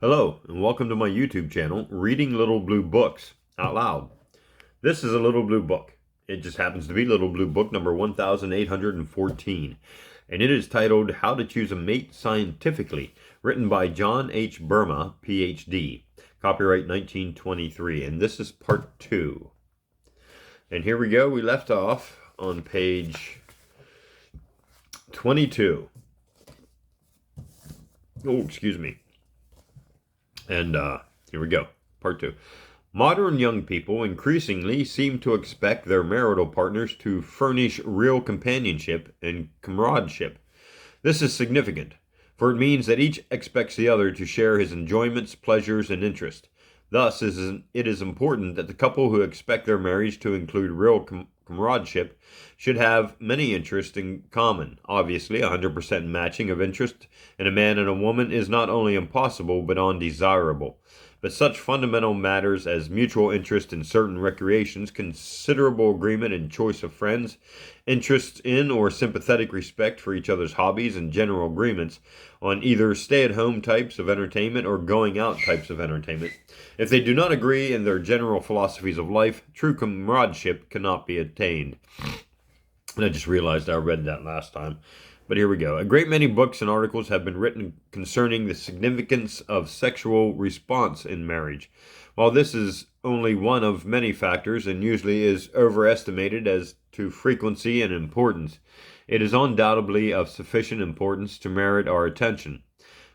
Hello, and welcome to my YouTube channel, Reading Little Blue Books Out Loud. This is a Little Blue book. It just happens to be Little Blue book number 1814, and it is titled How to Choose a Mate Scientifically, written by John H. Burma, Ph.D., copyright 1923, and this is part 2. And here we go. We left off on page 22. Oh, excuse me. And here we go, part 2. Modern young people increasingly seem to expect their marital partners to furnish real companionship and comradeship. This is significant, for it means that each expects the other to share his enjoyments, pleasures, and interests. Thus, it is important that the couple who expect their marriage to include real comradeship should have many interests in common. Obviously, 100% matching of interest in a man and a woman is not only impossible but undesirable. But such fundamental matters as mutual interest in certain recreations, considerable agreement in choice of friends, interest in or sympathetic respect for each other's hobbies, and general agreements on either stay-at-home types of entertainment or going-out types of entertainment. If they do not agree in their general philosophies of life, true comradeship cannot be attained. And I just realized I read that last time. But here we go. A great many books and articles have been written concerning the significance of sexual response in marriage. While this is only one of many factors and usually is overestimated as to frequency and importance, it is undoubtedly of sufficient importance to merit our attention.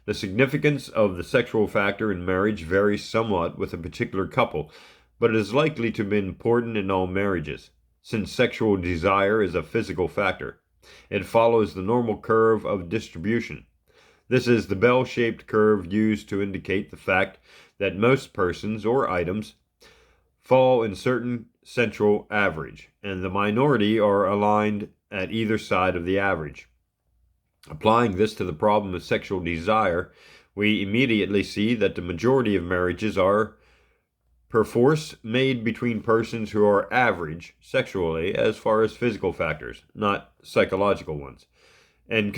The significance of the sexual factor in marriage varies somewhat with a particular couple, but it is likely to be important in all marriages, since sexual desire is a physical factor. It follows the normal curve of distribution. This is the bell-shaped curve used to indicate the fact that most persons or items fall in certain central average, and the minority are aligned at either side of the average. Applying this to the problem of sexual desire, we immediately see that the majority of marriages are perforce made between persons who are average sexually as far as physical factors, not psychological ones, and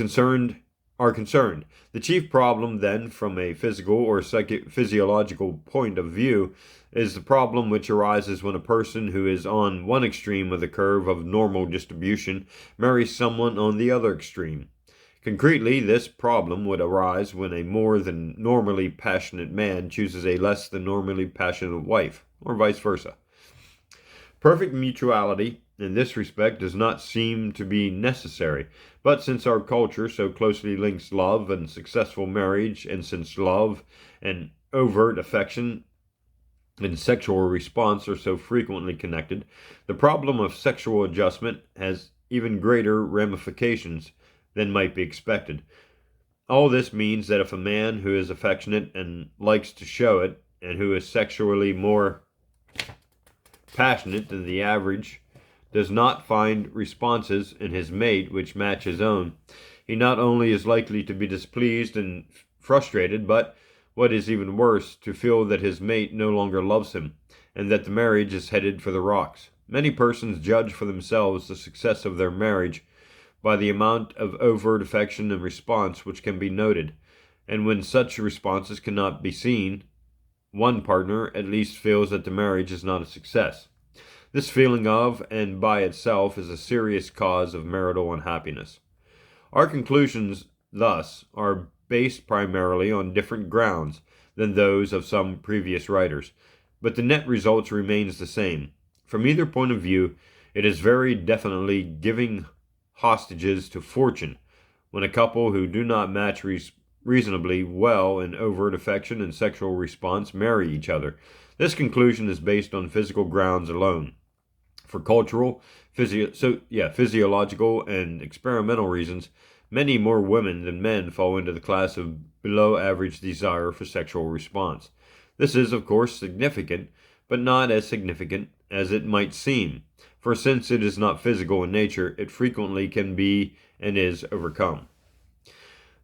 are concerned. The chief problem then, from a physical or physiological point of view, is the problem which arises when a person who is on one extreme of the curve of normal distribution marries someone on the other extreme. Concretely, this problem would arise when a more than normally passionate man chooses a less than normally passionate wife, or vice versa. Perfect mutuality in this respect does not seem to be necessary, but since our culture so closely links love and successful marriage, and since love and overt affection and sexual response are so frequently connected, the problem of sexual adjustment has even greater ramifications than might be expected. All this means that if a man who is affectionate and likes to show it, and who is sexually more passionate than the average, does not find responses in his mate which match his own, he not only is likely to be displeased and frustrated, but, what is even worse, to feel that his mate no longer loves him, and that the marriage is headed for the rocks. Many persons judge for themselves the success of their marriage by the amount of overt affection and response which can be noted, and when such responses cannot be seen, one partner at least feels that the marriage is not a success. This feeling of and by itself is a serious cause of marital unhappiness. Our conclusions, thus, are based primarily on different grounds than those of some previous writers, but the net result remains the same. From either point of view, it is very definitely giving hostages to fortune when a couple who do not match reasonably well in overt affection and sexual response marry each other. This conclusion is based on physical grounds alone. For cultural, physiological, and experimental reasons, many more women than men fall into the class of below-average desire for sexual response. This is, of course, significant, but not as significant as it might seem, for since it is not physical in nature, it frequently can be and is overcome.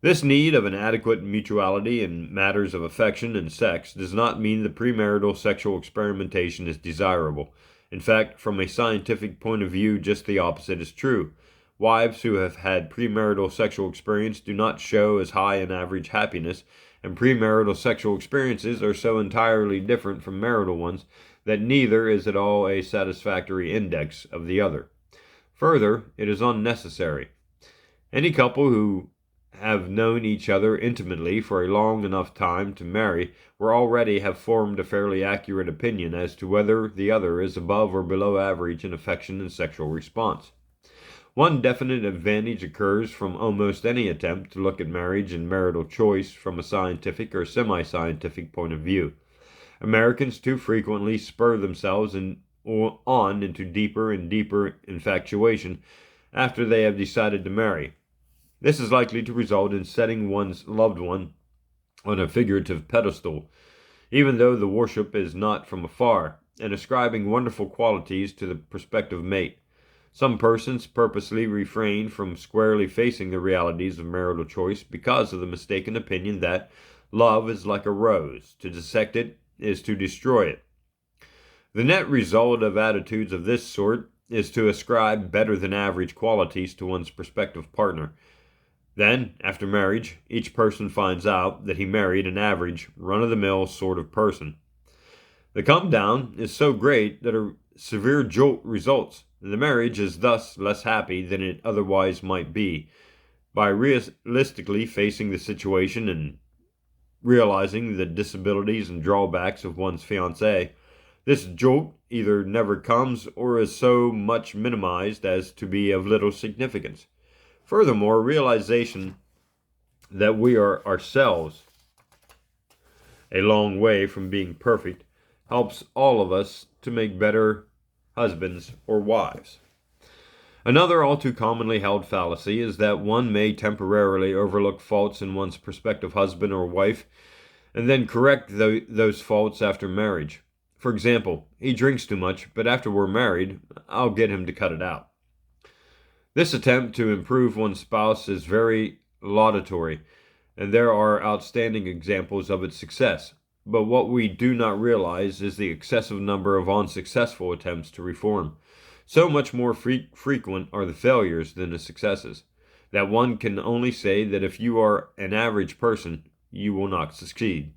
This need of an adequate mutuality in matters of affection and sex does not mean that premarital sexual experimentation is desirable. In fact, from a scientific point of view, just the opposite is true. Wives who have had premarital sexual experience do not show as high an average happiness, and premarital sexual experiences are so entirely different from marital ones that neither is at all a satisfactory index of the other. Further, it is unnecessary. Any couple who have known each other intimately for a long enough time to marry will already have formed a fairly accurate opinion as to whether the other is above or below average in affection and sexual response. One definite advantage occurs from almost any attempt to look at marriage and marital choice from a scientific or semi-scientific point of view. Americans too frequently spur themselves on into deeper and deeper infatuation after they have decided to marry. This is likely to result in setting one's loved one on a figurative pedestal, even though the worship is not from afar, and ascribing wonderful qualities to the prospective mate. Some persons purposely refrain from squarely facing the realities of marital choice because of the mistaken opinion that love is like a rose. To dissect it is to destroy it. The net result of attitudes of this sort is to ascribe better than average qualities to one's prospective partner. Then, after marriage, each person finds out that he married an average, run-of-the-mill sort of person. The come-down is so great that a severe jolt results, and the marriage is thus less happy than it otherwise might be. By realistically facing the situation and realizing the disabilities and drawbacks of one's fiancé, this jolt either never comes or is so much minimized as to be of little significance. Furthermore, realization that we are ourselves a long way from being perfect helps all of us to make better husbands or wives. Another all too commonly held fallacy is that one may temporarily overlook faults in one's prospective husband or wife and then correct those faults after marriage. For example, he drinks too much, but after we're married, I'll get him to cut it out. This attempt to improve one's spouse is very laudatory, and there are outstanding examples of its success. But what we do not realize is the excessive number of unsuccessful attempts to reform. So much more frequent are the failures than the successes, that one can only say that if you are an average person, you will not succeed.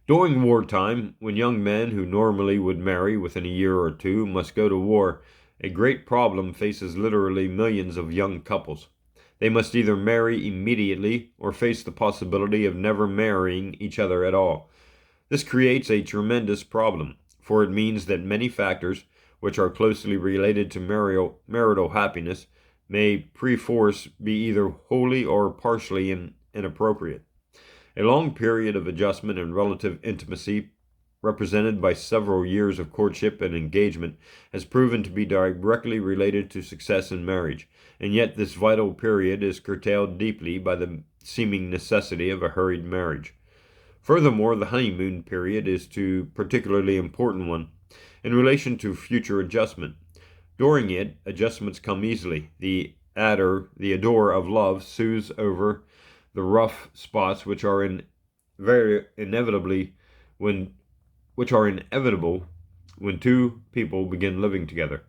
During wartime, when young men who normally would marry within a year or two must go to war, a great problem faces literally millions of young couples. They must either marry immediately or face the possibility of never marrying each other at all. This creates a tremendous problem, for it means that many factors, which are closely related to marital happiness, may perforce be either wholly or partially inappropriate. A long period of adjustment and relative intimacy, represented by several years of courtship and engagement, has proven to be directly related to success in marriage, and yet this vital period is curtailed deeply by the seeming necessity of a hurried marriage. Furthermore, the honeymoon period is a particularly important one in relation to future adjustment. During it, adjustments come easily. The ador of love soothes over the rough spots which are inevitable when two people begin living together.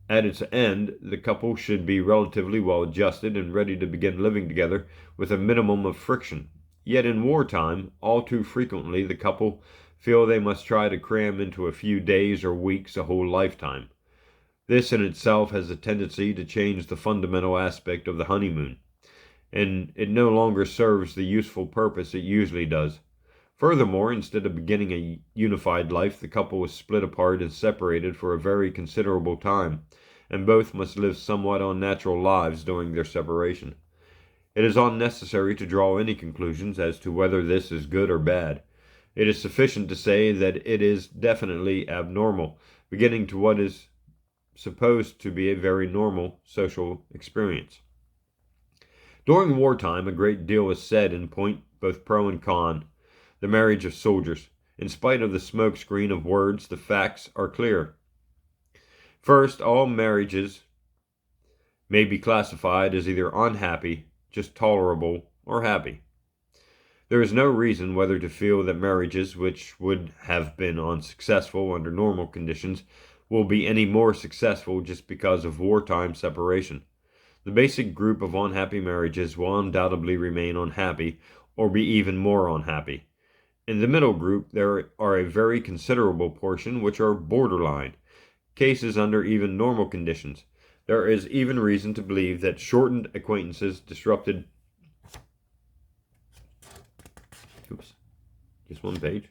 At its end, the couple should be relatively well adjusted and ready to begin living together with a minimum of friction. Yet in wartime, all too frequently the couple feel they must try to cram into a few days or weeks a whole lifetime. This in itself has a tendency to change the fundamental aspect of the honeymoon, and it no longer serves the useful purpose it usually does. Furthermore, instead of beginning a unified life, the couple is split apart and separated for a very considerable time, and both must live somewhat unnatural lives during their separation. It is unnecessary to draw any conclusions as to whether this is good or bad. It is sufficient to say that it is definitely abnormal, beginning to what is supposed to be a very normal social experience. During wartime, a great deal is said in point, both pro and con, the marriage of soldiers. In spite of the smokescreen of words, the facts are clear. First, all marriages may be classified as either unhappy, just tolerable, or happy. There is no reason whether to feel that marriages which would have been unsuccessful under normal conditions will be any more successful just because of wartime separation. The basic group of unhappy marriages will undoubtedly remain unhappy or be even more unhappy. In the middle group, there are a very considerable portion which are borderline, cases under even normal conditions. There is even reason to believe that shortened acquaintances disrupted. Oops, just one page.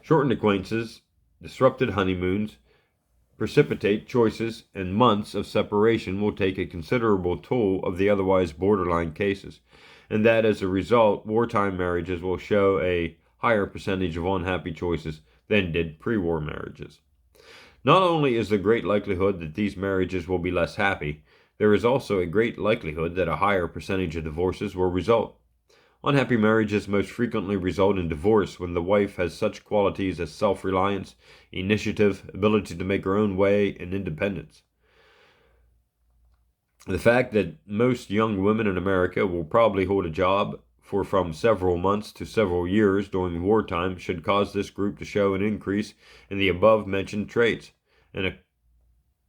Shortened acquaintances, disrupted honeymoons, precipitate choices, and months of separation will take a considerable toll of the otherwise borderline cases, and that as a result, wartime marriages will show a higher percentage of unhappy choices than did pre-war marriages. Not only is there great likelihood that these marriages will be less happy, there is also a great likelihood that a higher percentage of divorces will result. Unhappy marriages most frequently result in divorce when the wife has such qualities as self-reliance, initiative, ability to make her own way, and independence. The fact that most young women in America will probably hold a job for from several months to several years during wartime should cause this group to show an increase in the above-mentioned traits, and a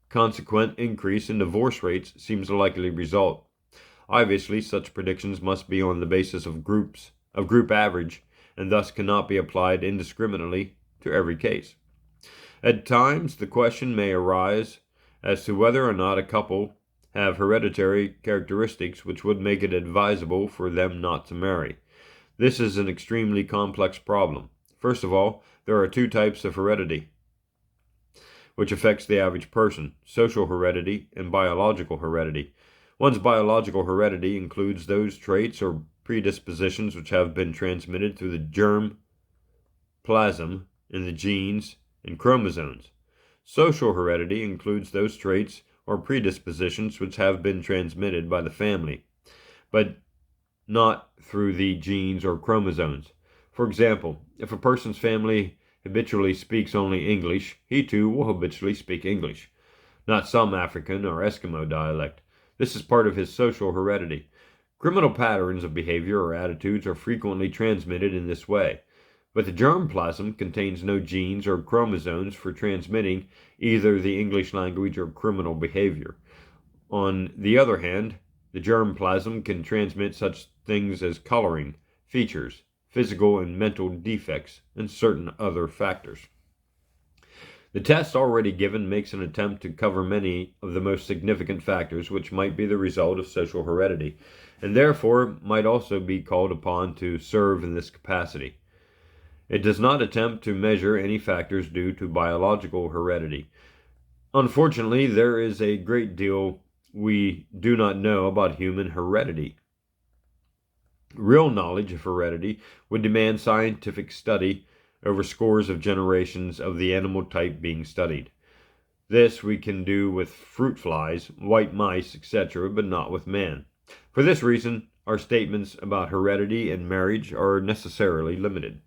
consequent increase in divorce rates seems a likely result. Obviously, such predictions must be on the basis of group average, and thus cannot be applied indiscriminately to every case. At times, the question may arise as to whether or not a couple have hereditary characteristics which would make it advisable for them not to marry. This is an extremely complex problem. First of all, there are two types of heredity which affects the average person: social heredity and biological heredity. One's biological heredity includes those traits or predispositions which have been transmitted through the germ plasm in the genes and chromosomes. Social heredity includes those traits or predispositions which have been transmitted by the family, but not through the genes or chromosomes. For example, if a person's family habitually speaks only English, he too will habitually speak English, not some African or Eskimo dialect. This is part of his social heredity. Criminal patterns of behavior or attitudes are frequently transmitted in this way, but the germplasm contains no genes or chromosomes for transmitting either the English language or criminal behavior. On the other hand, the germplasm can transmit such things as coloring, features, physical and mental defects, and certain other factors. The test already given makes an attempt to cover many of the most significant factors which might be the result of social heredity, and therefore might also be called upon to serve in this capacity. It does not attempt to measure any factors due to biological heredity. Unfortunately, there is a great deal we do not know about human heredity. Real knowledge of heredity would demand scientific study over scores of generations of the animal type being studied. This we can do with fruit flies, white mice, etc., but not with man. For this reason, our statements about heredity and marriage are necessarily limited.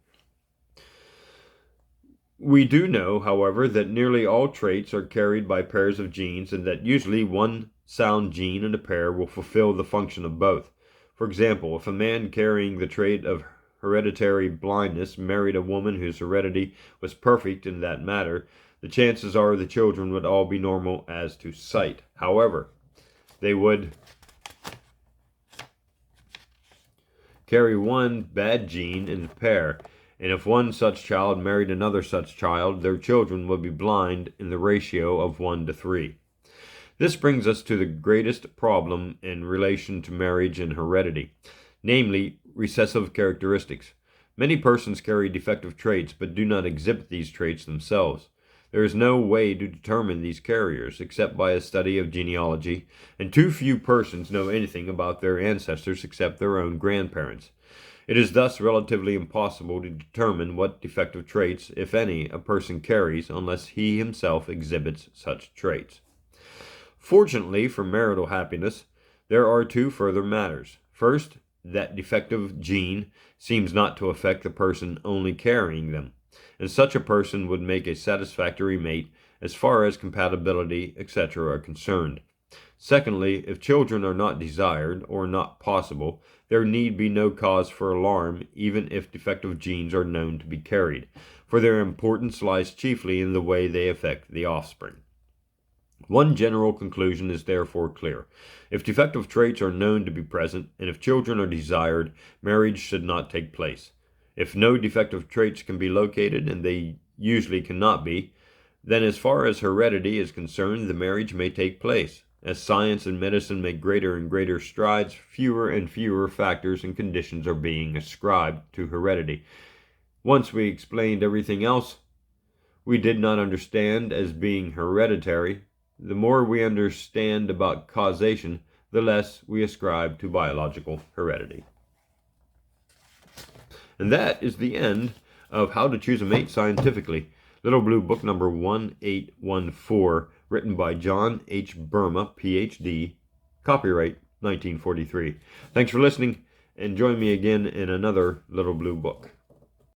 We do know, however, that nearly all traits are carried by pairs of genes, and that usually one sound gene in a pair will fulfill the function of both. For example, if a man carrying the trait of hereditary blindness married a woman whose heredity was perfect in that matter, the chances are the children would all be normal as to sight. However, they would carry one bad gene in the pair, and if one such child married another such child, their children would be blind in the ratio of 1 to 3. This brings us to the greatest problem in relation to marriage and heredity, namely recessive characteristics. Many persons carry defective traits but do not exhibit these traits themselves. There is no way to determine these carriers except by a study of genealogy, and too few persons know anything about their ancestors except their own grandparents. It is thus relatively impossible to determine what defective traits, if any, a person carries unless he himself exhibits such traits. Fortunately for marital happiness, there are two further matters. First, that defective gene seems not to affect the person only carrying them, and such a person would make a satisfactory mate as far as compatibility, etc. are concerned. Secondly, if children are not desired or not possible, there need be no cause for alarm even if defective genes are known to be carried, for their importance lies chiefly in the way they affect the offspring. One general conclusion is therefore clear. If defective traits are known to be present, and if children are desired, marriage should not take place. If no defective traits can be located, and they usually cannot be, then as far as heredity is concerned, the marriage may take place. As science and medicine make greater and greater strides, fewer and fewer factors and conditions are being ascribed to heredity. Once we explained everything else we did not understand as being hereditary. The more we understand about causation, the less we ascribe to biological heredity. And that is the end of How to Choose a Mate Scientifically. Little Blue Book number 1814, written by John H. Burma, Ph.D., copyright 1943. Thanks for listening, and join me again in another Little Blue Book.